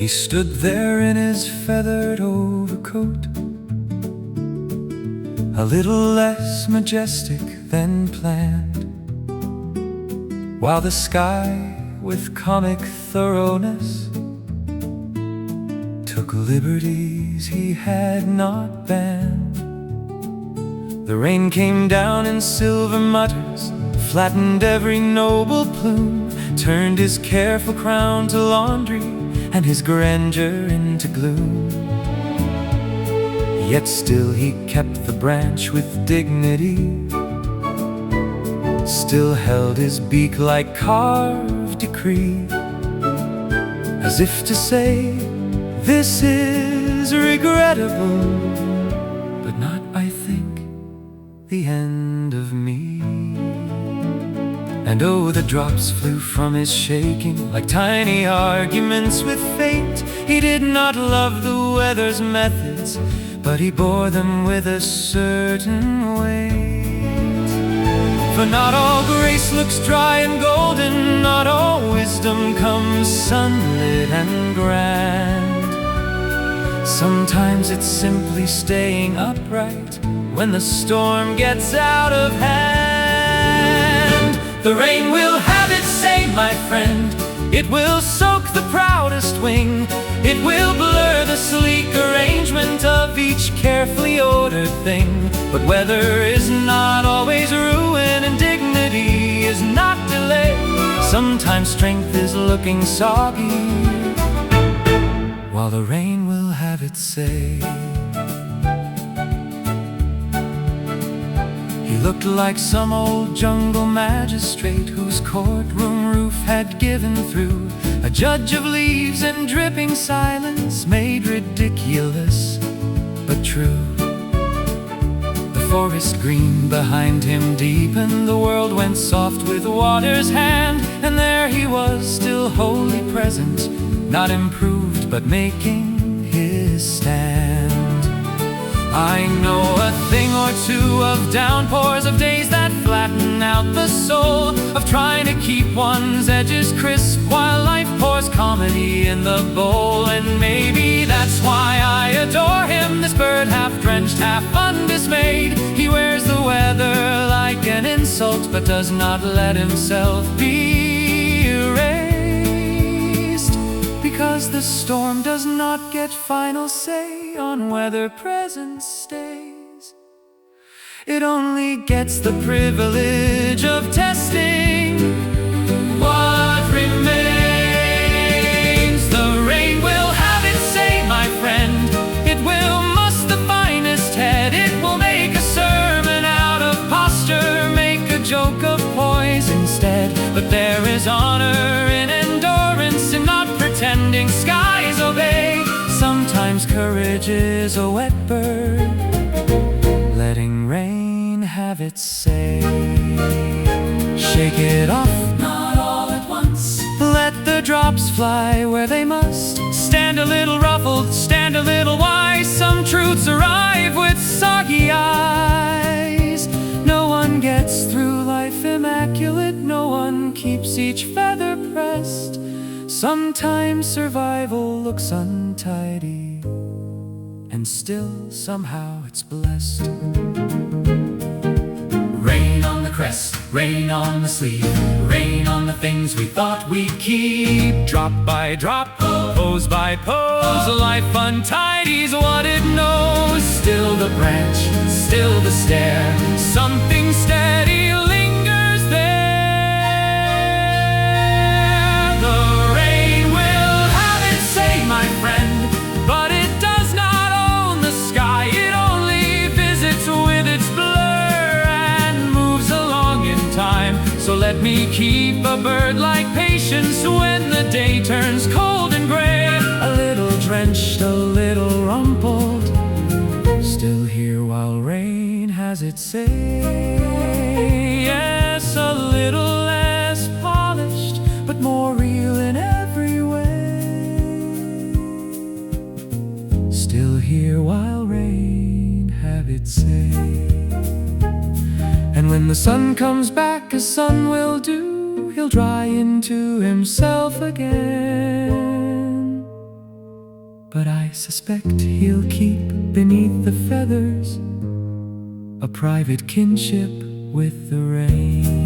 He stood there in his feathered overcoat, a little less majestic than planned, while the sky, with comic thoroughness, took liberties he had not banned. The rain came down in silver mutters, flattened every noble plume, turned his careful crown to laundry and his grandeur into gloom. Yet still he kept the branch with dignity, still held his beak like carved decree, as if to say, this is regrettable, but not, I think, the end of me. And oh, the drops flew from his shaking like tiny arguments with fate. He did not love the weather's methods, but he bore them with a certain weight. For not all grace looks dry and golden, not all wisdom comes sunlit and grand. Sometimes it's simply staying upright when the storm gets out of hand. The rain will have its say, my friend. It will soak the proudest wing. It will blur the sleek arrangement of each carefully ordered thing. But weather is not always ruin, and dignity is not delay. Sometimes strength is looking soggy, while the rain will have its say. He looked like some old jungle magistrate whose courtroom roof had given through, a judge of leaves and dripping silence, made ridiculous but true. The forest green behind him deepened, the world went soft with water's hand, and there he was, still wholly present, not improved but making his stand. I know a thing or two of downpours, of days that flatten out the soul, of trying to keep one's edges crisp while life pours comedy in the bowl. And maybe that's why I adore him, this bird half drenched, half undismayed. He wears the weather like an insult, but does not let himself be erased, because the storm does not get final say on whether presence stays. It only gets the privilege of testing what remains. The rain will have its say, my friend. It will muss the finest head. It will make a sermon out of posture, make a joke of poise instead. But there is honor in endurance, in not pretending skies obey. Sometimes courage is a wet bird, letting rain have its say. Shake it off, not all at once. Let the drops fly where they must. Stand a little ruffled, stand a little wise. Some truths arrive with soggy eyes. No one gets through life immaculate, no one keeps each feather pressed. Sometimes survival looks untidy, and still somehow it's blessed. Rain on the crest, rain on the sleeve, rain on the things we thought we'd keep. Drop by drop, pose by pose, life untidies what it knows. Still the branch, still the stair, something steady lingers there. The rain will have its say, my friend, but it does not own the sky. It only visits with its blur and moves along in time. So let me keep a bird-like patience when the day turns cold and gray. A little drenched, a little rumpled, still here while rain has its say. Yes, a little less polished, but more real in every way. Still here while rain have its say. And when the sun comes back, as sun will do, he'll dry into himself again. but I suspect he'll keep beneath the feathers a private kinship with the rain.